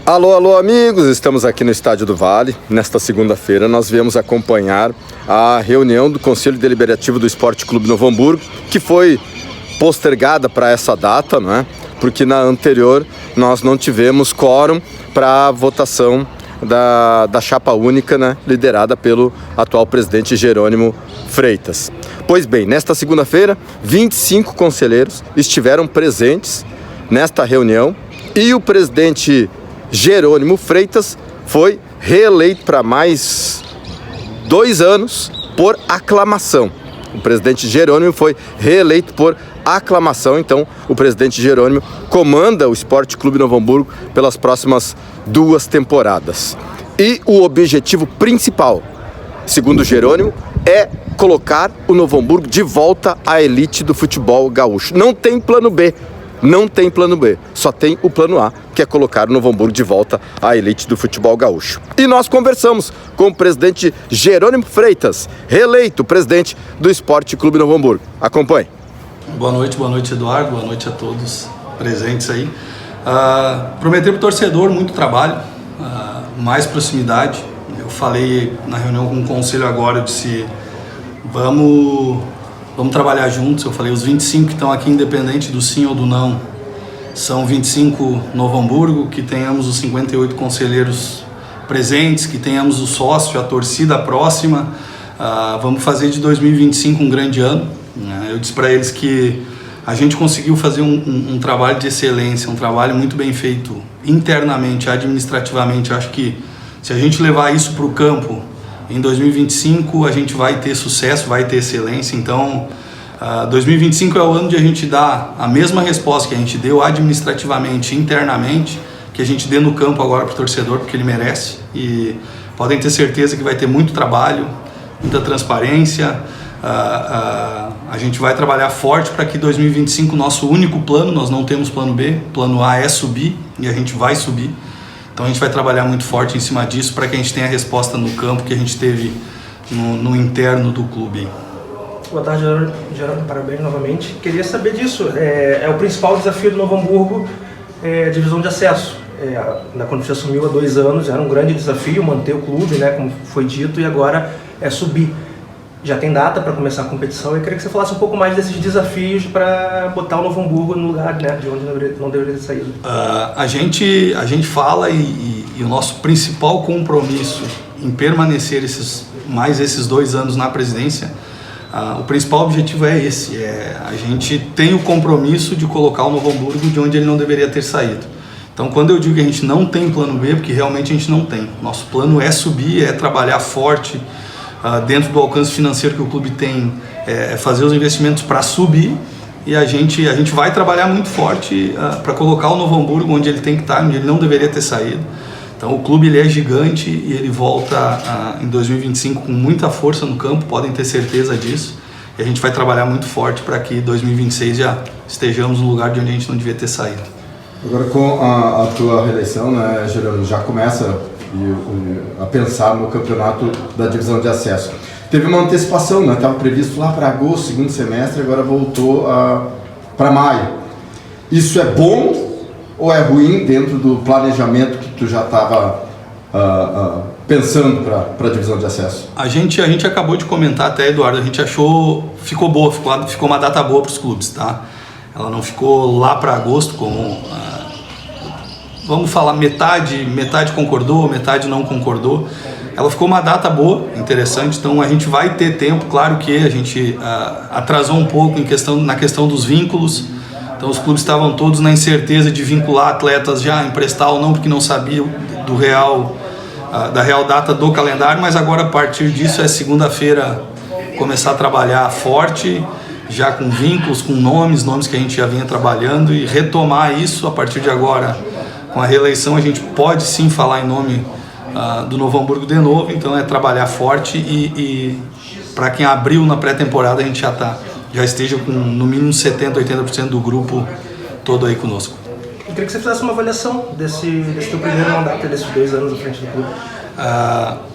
Alô, alô, amigos! Estamos aqui no Estádio do Vale. Nesta segunda-feira nós viemos acompanhar a reunião do Conselho Deliberativo do Esporte Clube Novo Hamburgo, que foi postergada para essa data, não é? Porque na anterior nós não tivemos quórum para a votação da chapa única, né? Liderada pelo atual presidente Jerônimo Freitas. Pois bem, nesta segunda-feira, 25 conselheiros estiveram presentes nesta reunião e o presidente Jerônimo Freitas foi reeleito para mais 2 anos por aclamação. O presidente Jerônimo foi reeleito por aclamação, então o presidente Jerônimo comanda o Esporte Clube Novo Hamburgo pelas próximas 2 temporadas. E o objetivo principal, segundo Jerônimo, é colocar o Novo Hamburgo de volta à elite do futebol gaúcho. Não tem plano B. Não tem plano B, só tem o plano A, que é colocar o Novo Hamburgo de volta à elite do futebol gaúcho. E nós conversamos com o presidente Jerônimo Freitas, reeleito presidente do Esporte Clube Novo Hamburgo. Acompanhe. Boa noite, Eduardo, boa noite a todos presentes aí. Prometer para o torcedor muito trabalho, mais proximidade. Eu falei na reunião com o conselho agora, eu disse, vamos trabalhar juntos. Eu falei, os 25 que estão aqui, independente do sim ou do não, são 25 Novo Hamburgo, que tenhamos os 58 conselheiros presentes, que tenhamos o sócio, a torcida próxima. Vamos fazer de 2025 um grande ano. Eu disse para eles que a gente conseguiu fazer um trabalho de excelência, um trabalho muito bem feito internamente, administrativamente. Acho que se a gente levar isso para o campo, em 2025 a gente vai ter sucesso, vai ter excelência. Então 2025 é o ano de a gente dar a mesma resposta que a gente deu administrativamente, internamente, que a gente dê no campo agora para o torcedor, porque ele merece. E podem ter certeza que vai ter muito trabalho, muita transparência. A gente vai trabalhar forte para que 2025, nosso único plano, nós não temos plano B, plano A é subir e a gente vai subir. Então a gente vai trabalhar muito forte em cima disso para que a gente tenha a resposta no campo que a gente teve no interno do clube. Boa tarde, Jerônimo, parabéns novamente. Queria saber disso, é o principal desafio do Novo Hamburgo, a divisão de acesso. Quando você assumiu há 2 anos, era um grande desafio manter o clube, né, como foi dito, e agora é subir. Já tem data para começar a competição. Eu queria que você falasse um pouco mais desses desafios para botar o Novo Hamburgo no lugar, né, de onde não deveria ter saído. A gente fala e o nosso principal compromisso em permanecer mais esses 2 anos na presidência, o principal objetivo é esse. A gente tem o compromisso de colocar o Novo Hamburgo de onde ele não deveria ter saído. Então, quando eu digo que a gente não tem plano B, porque realmente a gente não tem. Nosso plano é subir, é trabalhar forte, dentro do alcance financeiro que o clube tem, fazer os investimentos para subir, e a gente vai trabalhar muito forte para colocar o Novo Hamburgo onde ele tem que estar, onde ele não deveria ter saído. Então o clube ele é gigante e ele volta em 2025 com muita força no campo, podem ter certeza disso, e a gente vai trabalhar muito forte para que em 2026 já estejamos no lugar de onde a gente não devia ter saído. Agora com a tua reeleição, né, Jerônimo, já começa a pensar no campeonato da divisão de acesso. Teve uma antecipação, né? Estava previsto lá para agosto, segundo semestre, agora voltou para maio. Isso é bom ou é ruim dentro do planejamento que tu já estava pensando para a divisão de acesso? A gente acabou de comentar até, Eduardo, a gente achou, ficou boa, ficou uma data boa para os clubes, tá? Ela não ficou lá para agosto como... vamos falar, metade concordou, metade não concordou. Ela ficou uma data boa, interessante, então a gente vai ter tempo. Claro que a gente atrasou um pouco na questão dos vínculos, então os clubes estavam todos na incerteza de vincular atletas já, emprestar ou não, porque não sabiam da real data do calendário, mas agora a partir disso é segunda-feira começar a trabalhar forte, já com vínculos, com nomes que a gente já vinha trabalhando, e retomar isso a partir de agora. Com a reeleição a gente pode sim falar em nome do Novo Hamburgo de novo, então é trabalhar forte e para quem abriu na pré-temporada a gente já esteja com no mínimo 70%, 80% do grupo todo aí conosco. Eu queria que você fizesse uma avaliação desse teu primeiro mandato, desses 2 anos à frente do clube.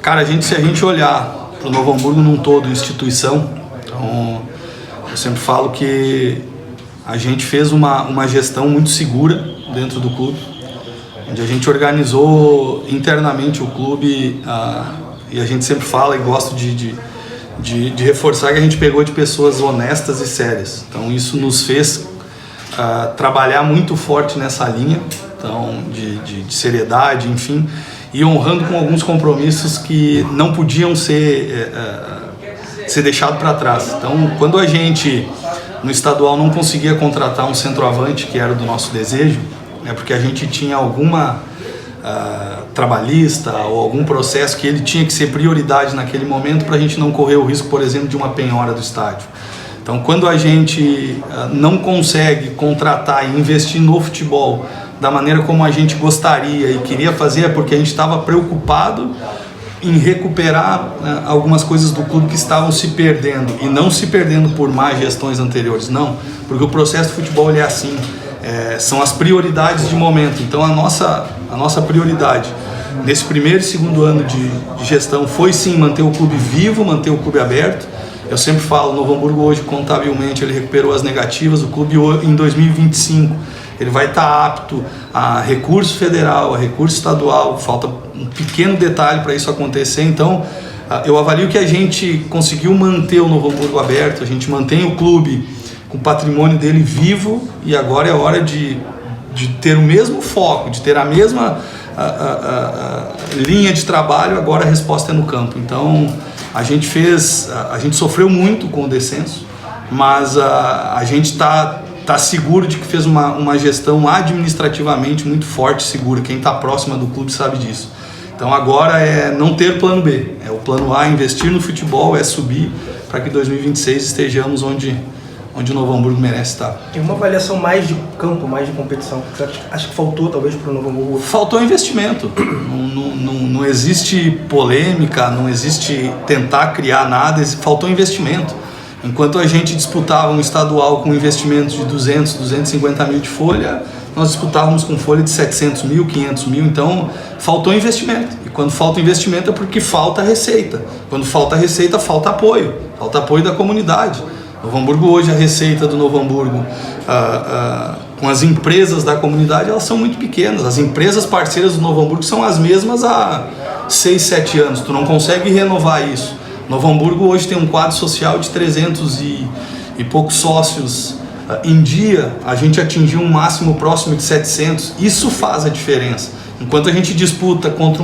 Cara, se a gente olhar para o Novo Hamburgo num todo, instituição, então, eu sempre falo que a gente fez uma gestão muito segura dentro do clube. onde a gente organizou internamente o clube, e a gente sempre fala e gosto de reforçar que a gente pegou de pessoas honestas e sérias. Então isso nos fez trabalhar muito forte nessa linha, então, de seriedade, enfim, e honrando com alguns compromissos que não podiam ser deixados para trás. Então, quando a gente, no estadual, não conseguia contratar um centroavante, que era do nosso desejo, porque a gente tinha alguma trabalhista ou algum processo que ele tinha que ser prioridade naquele momento para a gente não correr o risco, por exemplo, de uma penhora do estádio. Então, quando a gente não consegue contratar e investir no futebol da maneira como a gente gostaria e queria fazer, é porque a gente estava preocupado em recuperar algumas coisas do clube que estavam se perdendo, e não se perdendo por más gestões anteriores, não, porque o processo de futebol ele é assim, são as prioridades de momento. Então a nossa prioridade nesse primeiro e segundo ano de gestão foi sim manter o clube vivo, manter o clube aberto. Eu sempre falo, o Novo Hamburgo hoje contabilmente ele recuperou as negativas, o clube em 2025 ele vai estar apto a recurso federal, a recurso estadual, falta um pequeno detalhe para isso acontecer. Então eu avalio que a gente conseguiu manter o Novo Hamburgo aberto, a gente mantém o clube com o patrimônio dele vivo, e agora é hora de ter o mesmo foco, de ter a mesma linha de trabalho. Agora a resposta é no campo. Então a gente sofreu muito com o descenso, mas a gente está seguro de que fez uma gestão administrativamente muito forte e segura. Quem está próximo do clube sabe disso. Então agora é não ter plano B, o plano A, investir no futebol, subir para que em 2026 estejamos onde o Novo Hamburgo merece estar. Tem uma avaliação mais de campo, mais de competição. Você acha que faltou talvez para o Novo Hamburgo? Faltou investimento. Não existe polêmica, não existe tentar criar nada, faltou investimento. Enquanto a gente disputava um estadual com investimentos de 200, 250 mil de folha, nós disputávamos com folha de 700 mil, 500 mil, então faltou investimento. E quando falta investimento é porque falta receita. Quando falta receita, falta apoio da comunidade. Novo Hamburgo hoje, a receita do Novo Hamburgo com as empresas da comunidade, elas são muito pequenas. As empresas parceiras do Novo Hamburgo são as mesmas há 6, 7 anos, tu não consegue renovar isso. Novo Hamburgo hoje tem um quadro social de 300 e poucos sócios. Em dia, a gente atingiu um máximo próximo de 700. Isso faz a diferença. Enquanto a gente disputa contra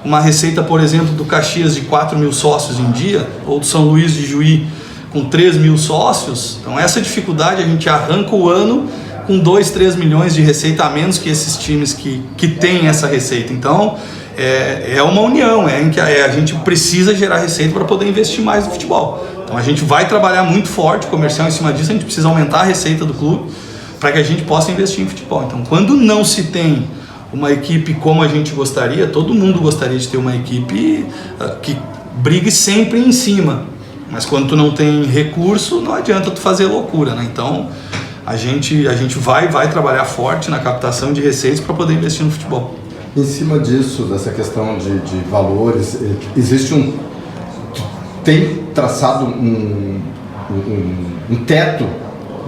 uma receita, por exemplo, do Caxias de 4 mil sócios em dia, ou do São Luís de Juí com 3 mil sócios, então essa dificuldade a gente arranca o ano com 2, 3 milhões de receita a menos que esses times que têm essa receita. Então, é uma união, em que a gente precisa gerar receita para poder investir mais no futebol. Então a gente vai trabalhar muito forte comercial em cima disso, a gente precisa aumentar a receita do clube para que a gente possa investir em futebol. Então quando não se tem uma equipe como a gente gostaria, todo mundo gostaria de ter uma equipe que brigue sempre em cima, mas quando tu não tem recurso, não adianta tu fazer loucura, né? Então a gente vai trabalhar forte na captação de receitas para poder investir no futebol. Em cima disso, dessa questão de valores, tem traçado um teto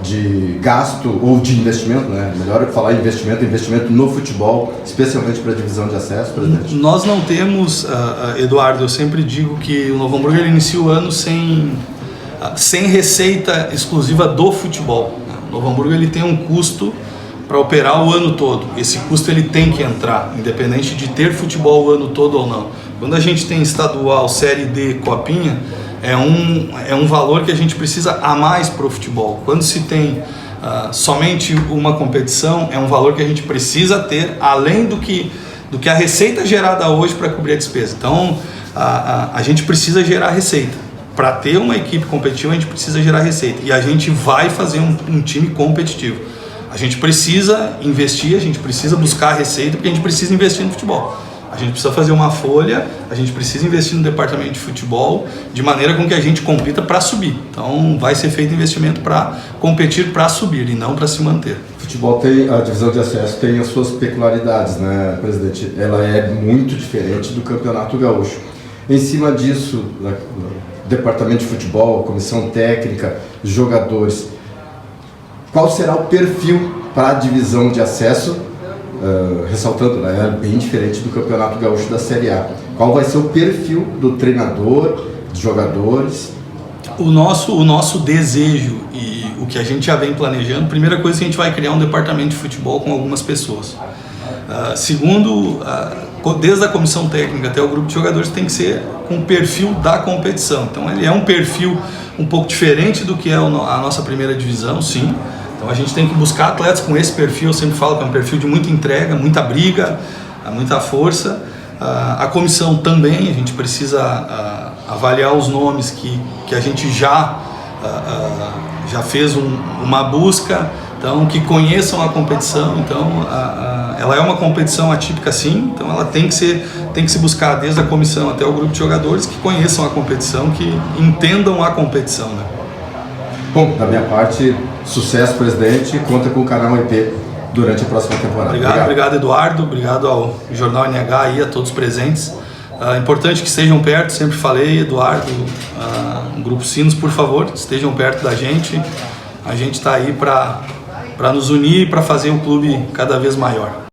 de gasto ou de investimento, né? Melhor falar investimento no futebol, especialmente para a divisão de acesso, presidente? Nós não temos, Eduardo, eu sempre digo que o Novo Hamburgo inicia o ano sem receita exclusiva do futebol. O Novo Hamburgo ele tem um custo para operar o ano todo. Esse custo ele tem que entrar, independente de ter futebol o ano todo ou não. Quando a gente tem estadual, Série D, Copinha, é um valor que a gente precisa a mais para o futebol. Quando se tem somente uma competição, é um valor que a gente precisa ter, além do que a receita gerada hoje para cobrir a despesa. Então, a gente precisa gerar receita. Para ter uma equipe competitiva, a gente precisa gerar receita. E a gente vai fazer um time competitivo. A gente precisa investir, a gente precisa buscar receita, porque a gente precisa investir no futebol. A gente precisa fazer uma folha, a gente precisa investir no departamento de futebol, de maneira com que a gente compita para subir. Então vai ser feito investimento para competir, para subir e não para se manter. O futebol a divisão de acesso tem as suas peculiaridades, né, presidente? Ela é muito diferente do Campeonato Gaúcho. Em cima disso, o departamento de futebol, a comissão técnica, jogadores, qual será o perfil para a divisão de acesso ressaltando, né, é bem diferente do Campeonato Gaúcho da Série A. Qual vai ser o perfil do treinador, dos jogadores? O nosso desejo e o que a gente já vem planejando, primeira coisa, a gente vai criar um departamento de futebol com algumas pessoas. Segundo, desde a comissão técnica até o grupo de jogadores tem que ser com o perfil da competição. Então ele é um perfil um pouco diferente do que é a nossa primeira divisão, sim. Então a gente tem que buscar atletas com esse perfil, eu sempre falo que é um perfil de muita entrega, muita briga, muita força. A comissão também, a gente precisa avaliar os nomes que a gente já fez uma busca, então que conheçam a competição. Então ela é uma competição atípica, sim, então ela tem que se buscar desde a comissão até o grupo de jogadores que conheçam a competição, que entendam a competição, né? Bom, da minha parte, sucesso, presidente, conta com o canal IP durante a próxima temporada. Obrigado, Eduardo, obrigado ao Jornal NH e a todos presentes. Importante que estejam perto, sempre falei, Eduardo, Grupo Sinos, por favor, estejam perto da gente. A gente está aí para nos unir e para fazer o clube cada vez maior.